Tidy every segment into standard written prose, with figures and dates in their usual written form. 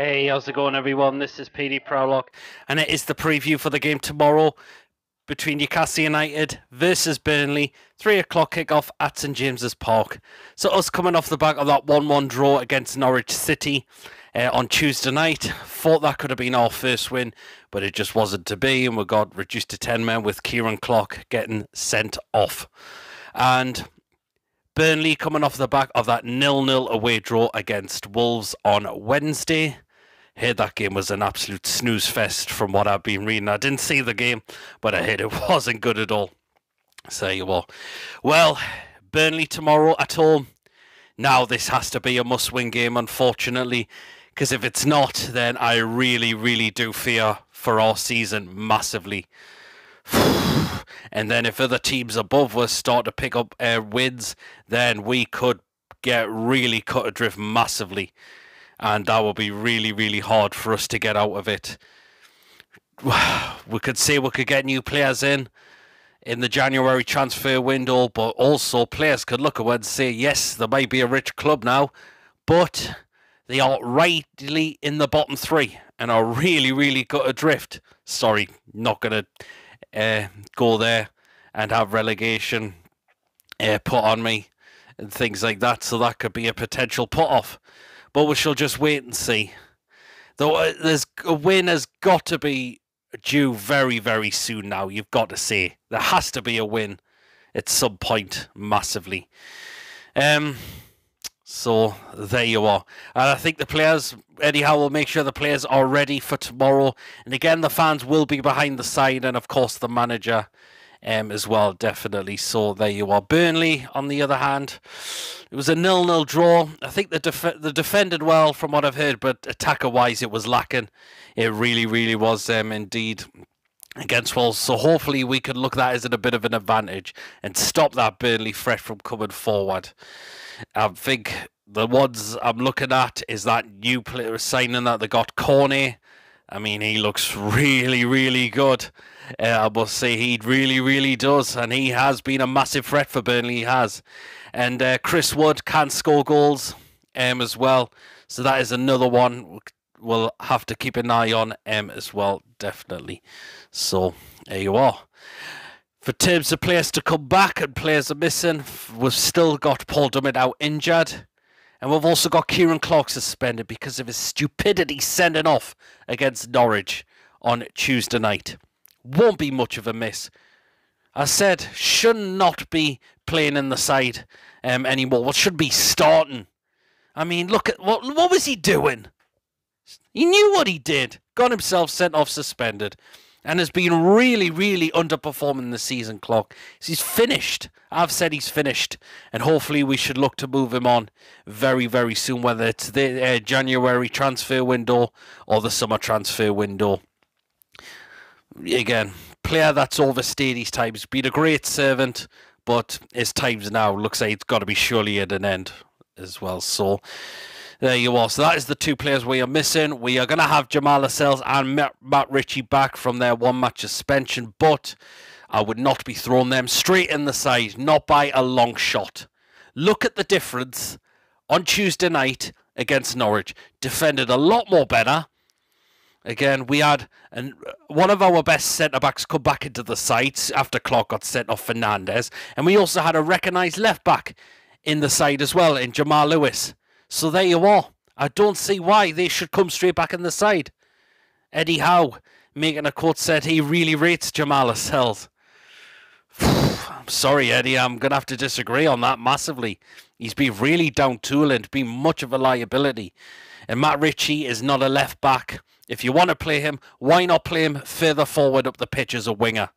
Hey, how's it going, everyone? This is PD Proudlock, and it is the preview for the game tomorrow between Newcastle United versus Burnley. 3 o'clock kickoff at St James's Park. So us coming off the back of that 1-1 draw against Norwich City on Tuesday night. Thought that could have been our first win, but it just wasn't to be, and we got reduced to 10 men with Kieran Clark getting sent off. And Burnley coming off the back of that 0-0 away draw against Wolves on Wednesday. Heard that game was an absolute snooze fest from what I've been reading. I didn't see the game, but I heard it wasn't good at all. So you will. Well, Burnley tomorrow at home. Now this has to be a must-win game, unfortunately, because if it's not, then I really, really do fear for our season massively. And then if other teams above us start to pick up wins, then we could get really cut adrift massively. And that will be really, really hard for us to get out of it. We could say we could get new players in the January transfer window, but also players could look at it and say, yes, there might be a rich club now, but they are rightly in the bottom three and are really, really cut adrift. Sorry, not going to go there and have relegation put on me and things like that, so that could be a potential put-off. But we shall just wait and see. Though there's a win has got to be due very, very soon now. You've got to say. There has to be a win at some point, massively. So there you are. And I think the players, Eddie Howe will make sure the players are ready for tomorrow. And again, the fans will be behind the side, and of course the manager as well, definitely. So there you are. Burnley, on the other hand, it was a 0-0 draw. I think they defended well from what I've heard, but attacker-wise it was lacking. It really, really was indeed against Wolves. So hopefully we can look at that as a bit of an advantage and stop that Burnley threat from coming forward. I think the ones I'm looking at is that new player signing that they got, Cornet. I mean, he looks really, really good. I must say he really, really does. And he has been a massive threat for Burnley, he has. And Chris Wood can score goals as well. So that is another one we'll have to keep an eye on as well, definitely. So there you are. For terms of players to come back and players are missing, we've still got Paul Dummett out injured. And we've also got Kieran Clark suspended because of his stupidity sending off against Norwich on Tuesday night. Won't be much of a miss. I said, should not be playing in the side anymore. Well, should be starting. I mean, look at what was he doing? He knew what he did. Got himself sent off suspended. And has been really, really underperforming the season, Clark. He's finished. I've said he's finished. And hopefully we should look to move him on very, very soon, whether it's the January transfer window or the summer transfer window. Again, player that's overstayed his time. He's been a great servant, but his times now looks like it's got to be surely at an end as well. So there you are. So that is the two players we are missing. We are going to have Jamal Lascelles and Matt Ritchie back from their one-match suspension, but I would not be throwing them straight in the side, not by a long shot. Look at the difference on Tuesday night against Norwich. Defended a lot more better. Again, we had one of our best centre-backs come back into the side after Clark got sent off, Fernandez. And we also had a recognised left-back in the side as well, in Jamal Lewis. So there you are. I don't see why they should come straight back in the side. Eddie Howe making a quote said he really rates Jamal Lascelles. I'm sorry, Eddie. I'm going to have to disagree on that massively. He's been really down-tooling, been much of a liability. And Matt Ritchie is not a left-back. If you want to play him, why not play him further forward up the pitch as a winger?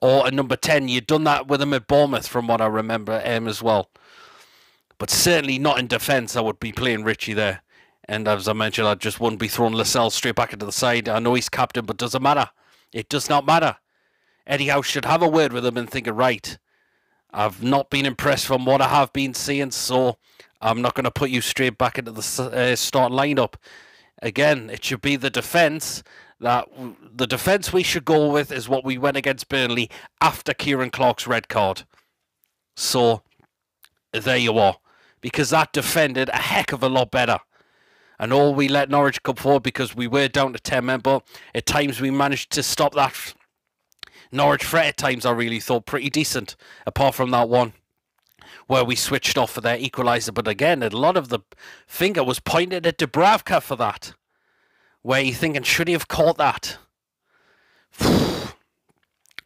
Or a number 10. You'd done that with him at Bournemouth, from what I remember as well. But certainly not in defence. I would be playing Ritchie there. And as I mentioned, I just wouldn't be throwing Lascelles straight back into the side. I know he's captain, but it doesn't matter. It does not matter. Eddie Howe should have a word with him and think, right, I've not been impressed from what I have been seeing, so I'm not going to put you straight back into the starting lineup. Again, it should be the defence. The defence we should go with is what we went against Burnley after Kieran Clark's red card. So there you are. Because that defended a heck of a lot better. I know we let Norwich come forward because we were down to 10 men, but at times we managed to stop that Norwich threat. At times I really thought pretty decent, apart from that one where we switched off for their equaliser. But again, a lot of the finger was pointed at Dubravka for that, where you're thinking, should he have caught that?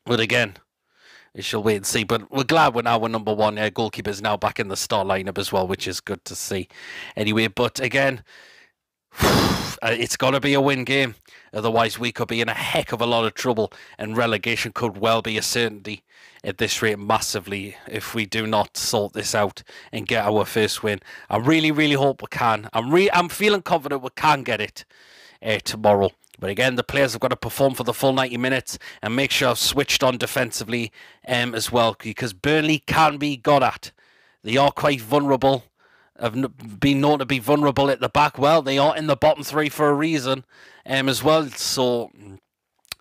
But again, we shall wait and see. But we're glad we're number one. Goalkeeper is now back in the start lineup as well, which is good to see. Anyway, but again, it's got to be a win game. Otherwise, we could be in a heck of a lot of trouble, and relegation could well be a certainty at this rate massively if we do not sort this out and get our first win. I really, really hope we can. I'm feeling confident we can get it tomorrow. But again, the players have got to perform for the full 90 minutes and make sure I've switched on defensively as well, because Burnley can be got at. They are quite vulnerable. Have been known to be vulnerable at the back. Well, they are in the bottom three for a reason as well. So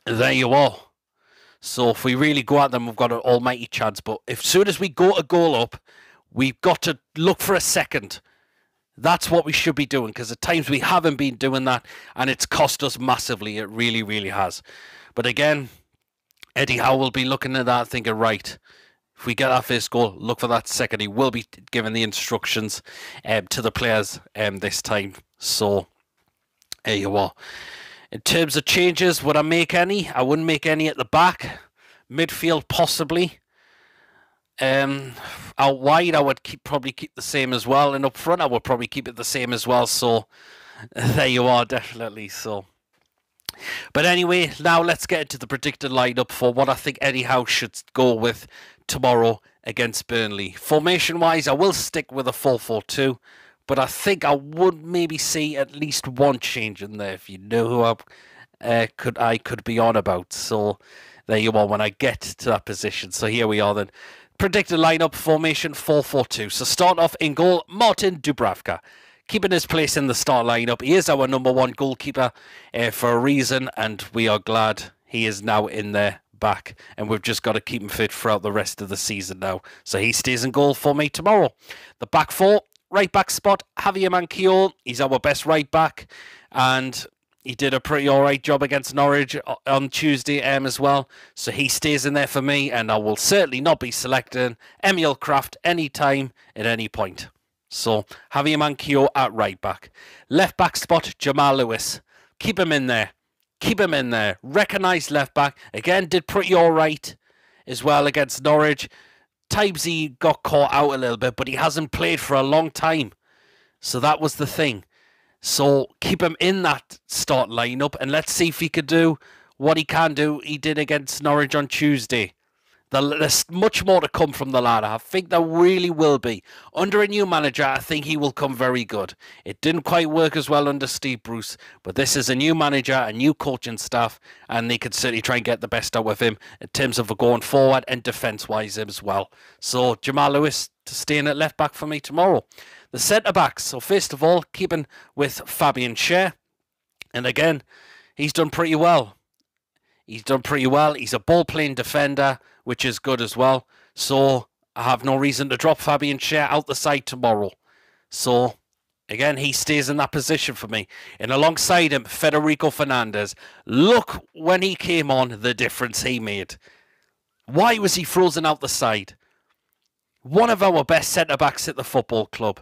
there you are. So if we really go at them, we've got an almighty chance. But as soon as we go a goal up, we've got to look for a second. That's what we should be doing, because at times we haven't been doing that, and it's cost us massively. It really, really has. But again, Eddie Howe will be looking at that thinking, right, if we get that first goal, look for that second. He will be giving the instructions to the players this time. So there you are. In terms of changes, would I make any? I wouldn't make any at the back. Midfield, possibly. Out wide, I would probably keep the same as well. And up front, I would probably keep it the same as well. So there you are, definitely. So, but anyway, now let's get into the predicted lineup for what I think Eddie Howe should go with tomorrow against Burnley. Formation-wise, I will stick with a 4-4-2, but I think I would maybe see at least one change in there, if you know who I could be on about. So there you are when I get to that position. So here we are then. Predicted lineup formation 4-4-2. So start off in goal, Martin Dubravka. Keeping his place in the start lineup. He is our number one goalkeeper for a reason, and we are glad he is now in there back, and we've just got to keep him fit throughout the rest of the season now. So he stays in goal for me tomorrow. The back four, right back spot, Javier Manquillo. He's our best right back, and he did a pretty alright job against Norwich on Tuesday as well. So he stays in there for me, and I will certainly not be selecting Emil Kraft anytime at any point. So Javier Manquillo at right back. Left back spot, Jamal Lewis. Keep him in there. Keep him in there. Recognised left back. Again, did pretty alright as well against Norwich. Times he got caught out a little bit, but he hasn't played for a long time. So that was the thing. So keep him in that start lineup, and let's see if he could do what he can do. He did against Norwich on Tuesday. There's much more to come from the lad. I think there really will be. Under a new manager, I think he will come very good. It didn't quite work as well under Steve Bruce, but this is a new manager, a new coaching staff, and they could certainly try and get the best out of him in terms of going forward and defence-wise as well. So Jamal Lewis to stay in at left back for me tomorrow. The centre-backs. So first of all, keeping with Fabian Schär. And again, he's done pretty well. He's done pretty well. He's a ball-playing defender, which is good as well. So I have no reason to drop Fabian Schär out the side tomorrow. So again, he stays in that position for me. And alongside him, Federico Fernandez. Look when he came on, the difference he made. Why was he frozen out the side? One of our best centre-backs at the football club.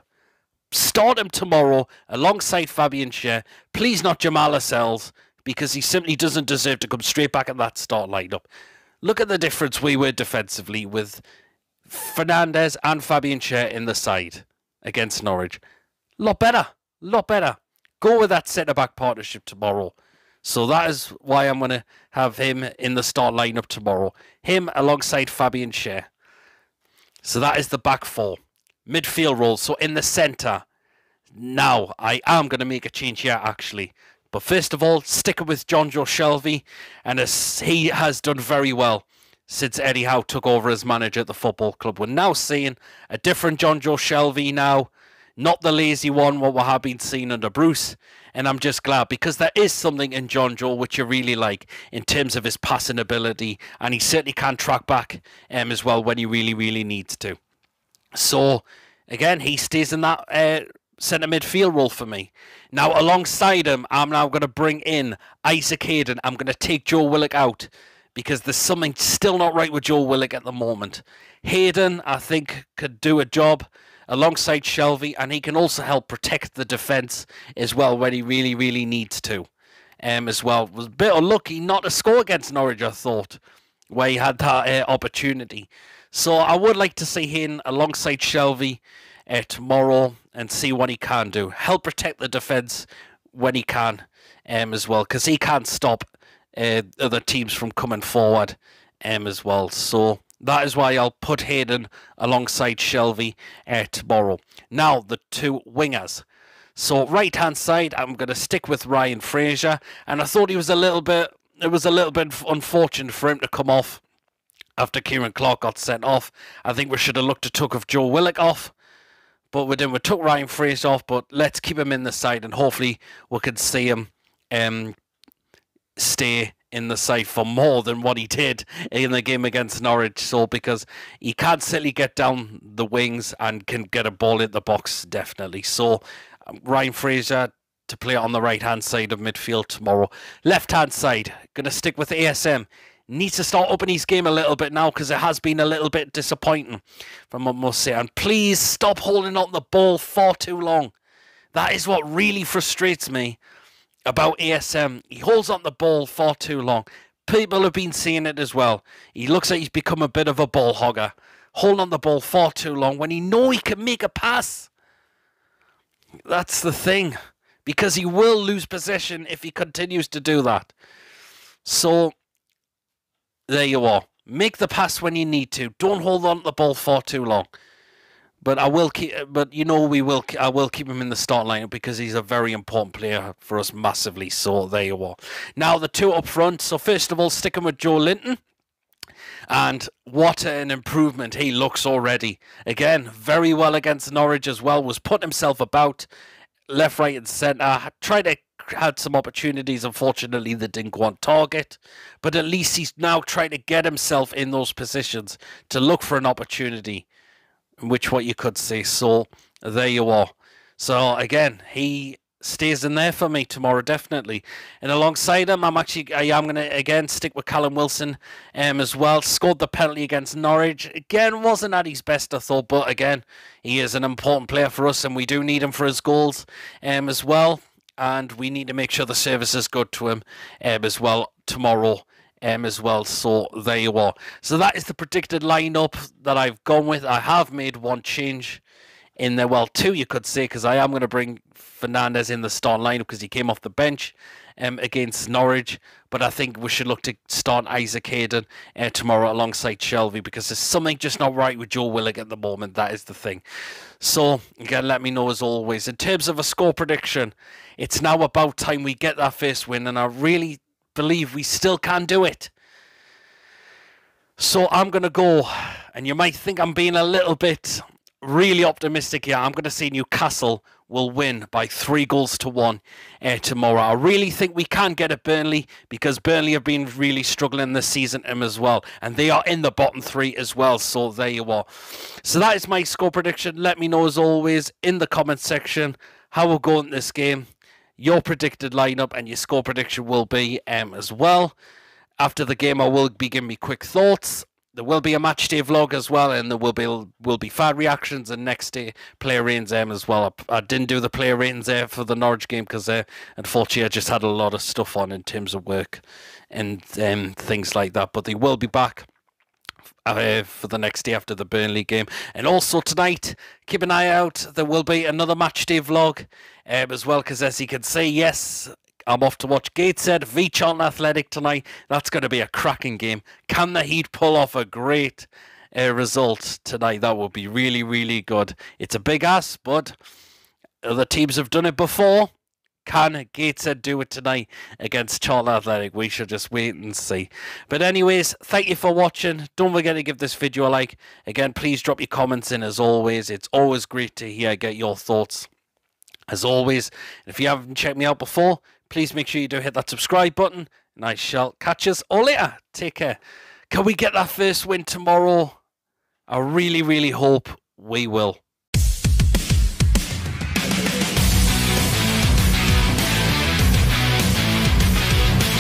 Start him tomorrow alongside Fabian Schär. Please not Jamal Lascelles, because he simply doesn't deserve to come straight back at that start lineup. Look at the difference we were defensively with Fernandez and Fabian Schär in the side against Norwich. Lot better. Lot better. Go with that centre-back partnership tomorrow. So that is why I'm going to have him in the start lineup tomorrow. Him alongside Fabian Schär. So that is the back four. Midfield role. So in the centre. Now, I am going to make a change here, actually. But first of all, sticking with Jonjo Shelvey, and he has done very well since Eddie Howe took over as manager at the football club. We're now seeing a different Jonjo Shelvey now, not the lazy one, what we have been seeing under Bruce. And I'm just glad, because there is something in Jonjo which you really like in terms of his passing ability, and he certainly can track back as well when he really, really needs to. So, again, he stays in that centre midfield role for me. Now, alongside him, I'm now going to bring in Isaac Hayden. I'm going to take Joe Willock out because there's something still not right with Joe Willock at the moment. Hayden, I think, could do a job alongside Shelvey, and he can also help protect the defence as well when he really, really needs to. As well, was a bit unlucky not to score against Norwich, I thought, where he had that opportunity. So I would like to see him alongside Shelvey tomorrow and see what he can do. Help protect the defence when he can as well, because he can't stop other teams from coming forward as well. So that is why I'll put Hayden alongside Shelvey tomorrow. Now, the two wingers. So right-hand side, I'm going to stick with Ryan Fraser, and I thought it was a little bit unfortunate for him to come off after Kieran Clark got sent off. I think we should have looked to took Joe Willock off, but we took Ryan Fraser off. But let's keep him in the side, and hopefully we can see him stay in the side for more than what he did in the game against Norwich. So because he can certainly get down the wings and can get a ball in the box, definitely. So Ryan Fraser to play on the right-hand side of midfield tomorrow. Left-hand side, going to stick with ASM. Needs to start upping his game a little bit now because it has been a little bit disappointing, I must say. And please stop holding on the ball for too long. That is what really frustrates me about ASM. He holds on the ball for too long. People have been seeing it as well. He looks like he's become a bit of a ball hogger. Holding on the ball for too long when he knows he can make a pass. That's the thing. Because he will lose possession if he continues to do that. So there you are. Make the pass when you need to. Don't hold on to the ball for too long. But I will keep. But you know I will keep him in the start lineup because he's a very important player for us massively. So there you are. Now the two up front. So first of all, sticking with Joe Linton. And what an improvement he looks already. Again, very well against Norwich as well. Was putting himself about left, right, and centre. Tried to had some opportunities, unfortunately, that didn't go on target. But at least he's now trying to get himself in those positions to look for an opportunity, which what you could say. So there you are. So again, he stays in there for me tomorrow, definitely. And alongside him, I am going to again stick with Callum Wilson as well. Scored the penalty against Norwich. Again, wasn't at his best, I thought, but again, he is an important player for us and we do need him for his goals as well. And we need to make sure the service is good to him as well tomorrow as well. So there you are. So that is the predicted lineup that I've gone with. I have made one change in there. Well, two you could say, because I am going to bring Fernandez in the start lineup because he came off the bench against Norwich. But I think we should look to start Isaac Hayden tomorrow alongside Shelvey because there's something just not right with Joe Willock at the moment. That is the thing. So, again, let me know as always. In terms of a score prediction, it's now about time we get that first win, and I really believe we still can do it. So I'm going to go, and you might think I'm being a little bit really optimistic here. I'm going to say Newcastle will win by 3-1 tomorrow. I really think we can get at Burnley because Burnley have been really struggling this season as well. And they are in the bottom 3 as well. So there you are. So that is my score prediction. Let me know as always in the comment section how we're going in this game. Your predicted lineup and your score prediction will be as well. After the game, I will be giving me quick thoughts. There will be a match day vlog as well, and there will be fan reactions and next day player ratings as well. I didn't do the player ratings for the Norwich game because unfortunately I just had a lot of stuff on in terms of work and things like that. But they will be back for the next day after the Burnley game. And also tonight, keep an eye out. There will be another match day vlog as well because as you can see, yes, I'm off to watch Gateshead v Charlton Athletic tonight. That's going to be a cracking game. Can the Heat pull off a great result tonight? That would be really, really good. It's a big ask, but other teams have done it before. Can Gateshead do it tonight against Charlton Athletic? We should just wait and see. But anyways, thank you for watching. Don't forget to give this video a like. Again, please drop your comments in as always. It's always great to get your thoughts. As always, if you haven't checked me out before, please make sure you do hit that subscribe button. And I shall catch us all later. Take care. Can we get that first win tomorrow? I really, really hope we will.